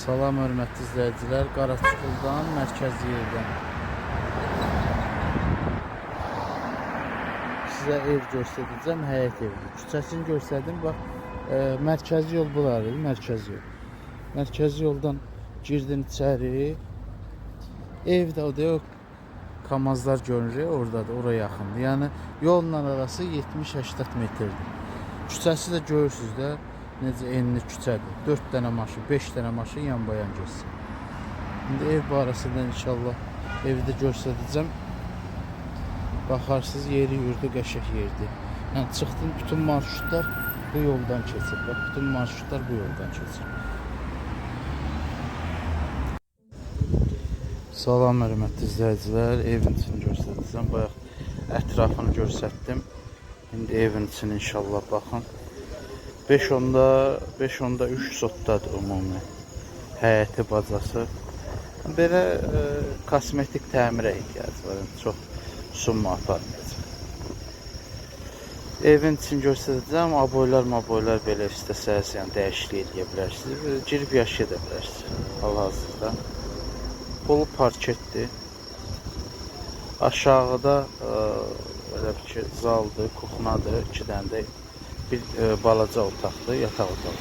Salam hörmətli izləyicilər, Qaraçıqıldan, mərkəzi yerdən sizə ev göstərəcəm, həyət evidir. Küçəsini göstərdim, bax, mərkəzi yol bulardır, mərkəzi yol. Mərkəzi yoldan girdin içəri, evdə o da yox, kamazlar görünür, oradadır, oraya yaxındır. Yəni, yolla arası 70-80 metrdir. Küçəsi də görürsünüz də, necə enli küçədir. 4 dənə maşın, 5 dənə maşın yan-bayan geçsin. İndi ev barəsində inşallah evi də göstərəcəm. Baxarsınız, yeri yurdu qəşəng yerdir. Yəni çıxdım, bütün marşrutlar bu yoldan keçir. Bax, bütün marşrutlar bu yoldan keçir. Salam hörmətli izləyicilər, evin içini göstərəcəm. Bayaq ətrafını göstərdim. İndi evin içini inşallah baxın. 5-10'da 3 sotdadır ümumi həyəti bacası. Belə kosmetik təmirə ehtiyac var, çox summa aparmayacaq. Evin için göstərəcəm, aboylar belə istəsəz, yəni dəyişiklik edə bilərsiniz, girib yaşaya da bilərsiniz hal-hazırda. Polu parketdir. Aşağıda belə bir ki, zaldır, kuxnadır, 2 dənə də bir balaca otaqdır, yataq otağı.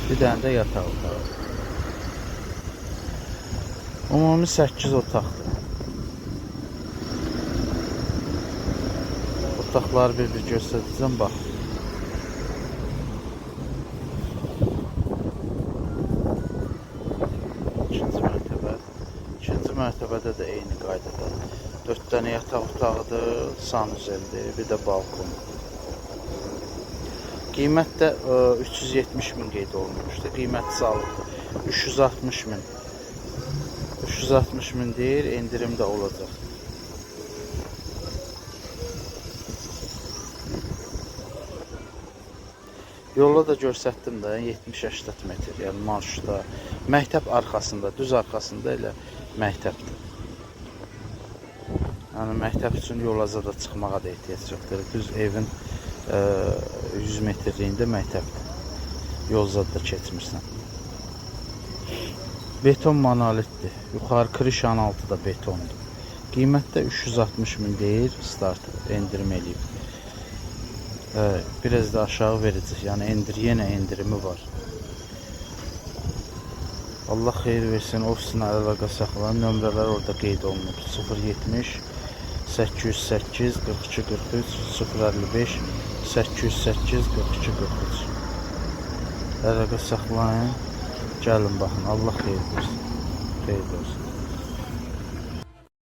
Bir dənə də yataq otağı. Ümumi 8 otaqdır. Otaqları bir göstərəcəm, bax. İkinci mərtəbədə də eyni qaydada. 4 dənə yataq otağıdır, sanuzeldir, bir də balkon. Qiymət də 370 min qeyd olunmuşdur. Qiyməti sağlıqdır. 360 min. 360 min deyir, indirim də olacaq. Yolla da göstərdim də 70-80 metr, yəni marşruta. Məktəb arxasında, düz arxasında elə məktəbdir. Yəni məktəb üçün yolaca da çıxmağa da ehtiyac yoxdur. Düz evin 100 metrliyində məktəbdir. Yolzad da keçmirsən. Beton monolitdir. Yuxarı krişanın altı da betondur. Qiymətdə 360 min deyir, start endirim eləyib. Biraz da aşağı verəcək. Yəni yenə endirimi var. Allah xeyir versin, ofisinə əlaqə saxlayın. Nömrələr orada qeyd olunub. 070 808 42 43 055 808 42 43. Əlaqə saxlayın. Gəlin baxın. Allah xeyir versin. Xeyir versin.